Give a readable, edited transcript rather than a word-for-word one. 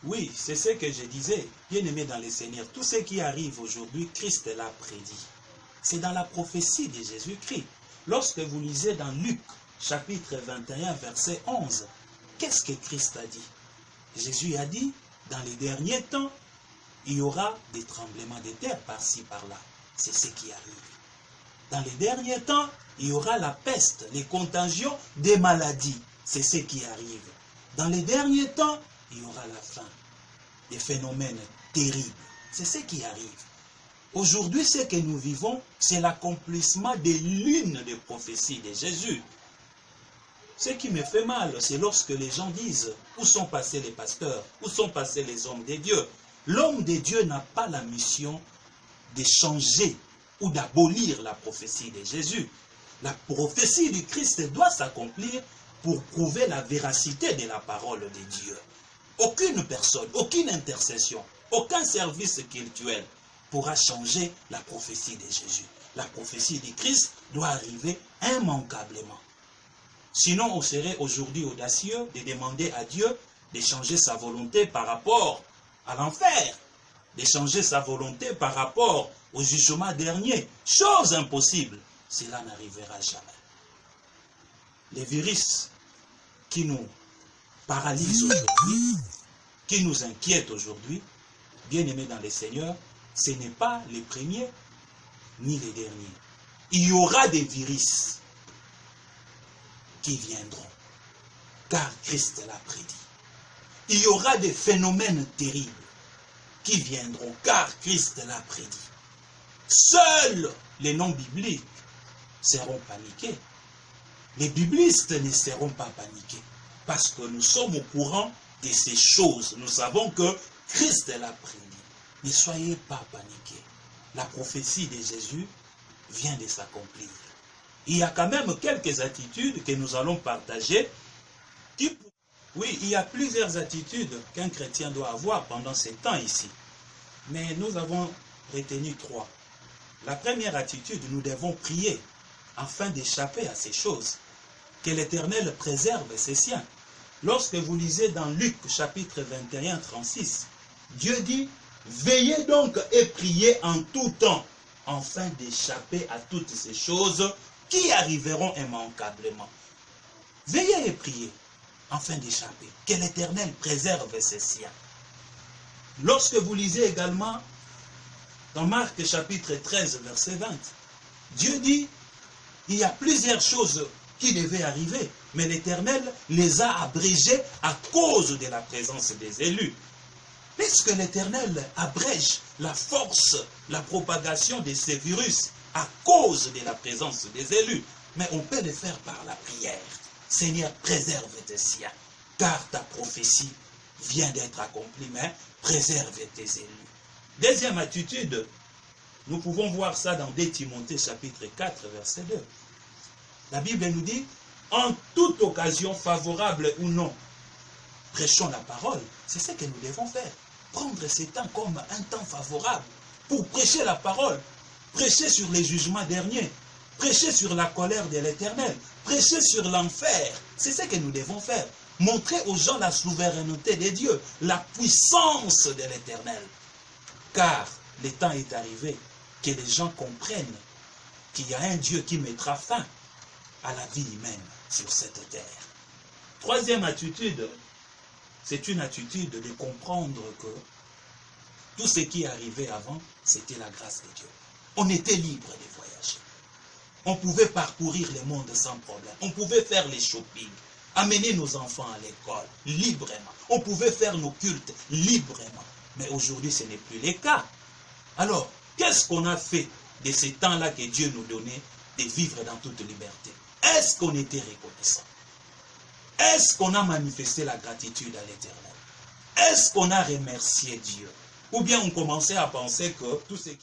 Oui, c'est ce que je disais, bien-aimé dans le Seigneur. Tout ce qui arrive aujourd'hui, Christ l'a prédit. C'est dans la prophétie de Jésus-Christ. Lorsque vous lisez dans Luc, chapitre 21, verset 11, qu'est-ce que Christ a dit? Jésus a dit, dans les derniers temps, il y aura des tremblements de terre par-ci, par-là. C'est ce qui arrive. Dans les derniers temps, il y aura la peste, les contagions des maladies. C'est ce qui arrive. Dans les derniers temps, il y aura la faim, des phénomènes terribles. C'est ce qui arrive. Aujourd'hui, ce que nous vivons, c'est l'accomplissement de l'une des prophéties de Jésus. Ce qui me fait mal, c'est lorsque les gens disent, où sont passés les pasteurs, où sont passés les hommes de Dieu. L'homme de Dieu n'a pas la mission de changer ou d'abolir la prophétie de Jésus. La prophétie du Christ doit s'accomplir pour prouver la véracité de la parole de Dieu. Aucune personne, aucune intercession, aucun service cultuel pourra changer la prophétie de Jésus. La prophétie du Christ doit arriver immanquablement. Sinon, on serait aujourd'hui audacieux de demander à Dieu de changer sa volonté par rapport à l'enfer, de changer sa volonté par rapport au jugement dernier. Chose impossible, cela n'arrivera jamais. Les virus qui nous paralysent aujourd'hui, qui nous inquiètent aujourd'hui, bien-aimés dans le Seigneur, ce n'est pas les premiers ni les derniers. Il y aura des virus qui viendront, car Christ l'a prédit. Il y aura des phénomènes terribles qui viendront, car Christ l'a prédit. Seuls les non-bibliques seront paniqués. Les biblistes ne seront pas paniqués, parce que nous sommes au courant de ces choses. Nous savons que Christ l'a prédit. Ne soyez pas paniqués. La prophétie de Jésus vient de s'accomplir. Il y a quand même quelques attitudes que nous allons partager. Oui, il y a plusieurs attitudes qu'un chrétien doit avoir pendant ces temps ici. Mais nous avons retenu 3. La première attitude, nous devons prier afin d'échapper à ces choses. Que l'Éternel préserve ses siens. Lorsque vous lisez dans Luc chapitre 21, 36, Dieu dit, veillez donc et priez en tout temps, afin d'échapper à toutes ces choses qui arriveront immanquablement. Veillez et priez, afin d'échapper. Que l'Éternel préserve ses siens. Lorsque vous lisez également dans Marc chapitre 13, verset 20, Dieu dit, il y a plusieurs choses qui devaient arriver, mais l'Éternel les a abrégées à cause de la présence des élus. Est-ce que l'Éternel abrège la force, la propagation de ces virus à cause de la présence des élus? Mais on peut le faire par la prière. Seigneur, préserve tes siens, car ta prophétie vient d'être accomplie, mais préserve tes élus. Deuxième attitude, nous pouvons voir ça dans 2 Timothée chapitre 4, verset 2. La Bible nous dit, en toute occasion favorable ou non, prêchons la parole. C'est ce que nous devons faire. Prendre ces temps comme un temps favorable pour prêcher la parole. Prêcher sur les jugements derniers. Prêcher sur la colère de l'Éternel. Prêcher sur l'enfer. C'est ce que nous devons faire. Montrer aux gens la souveraineté de Dieu. La puissance de l'Éternel. Car le temps est arrivé que les gens comprennent qu'il y a un Dieu qui mettra fin à la vie humaine sur cette terre. Troisième attitude, c'est une attitude de comprendre que tout ce qui arrivait avant, c'était la grâce de Dieu. On était libre de voyager. On pouvait parcourir le monde sans problème. On pouvait faire les shopping, amener nos enfants à l'école librement. On pouvait faire nos cultes librement. Mais aujourd'hui, ce n'est plus le cas. Alors, qu'est-ce qu'on a fait de ces temps-là que Dieu nous donnait de vivre dans toute liberté? Est-ce qu'on était reconnaissant? Est-ce qu'on a manifesté la gratitude à l'Éternel? Est-ce qu'on a remercié Dieu? Ou bien on commençait à penser que tout ce qui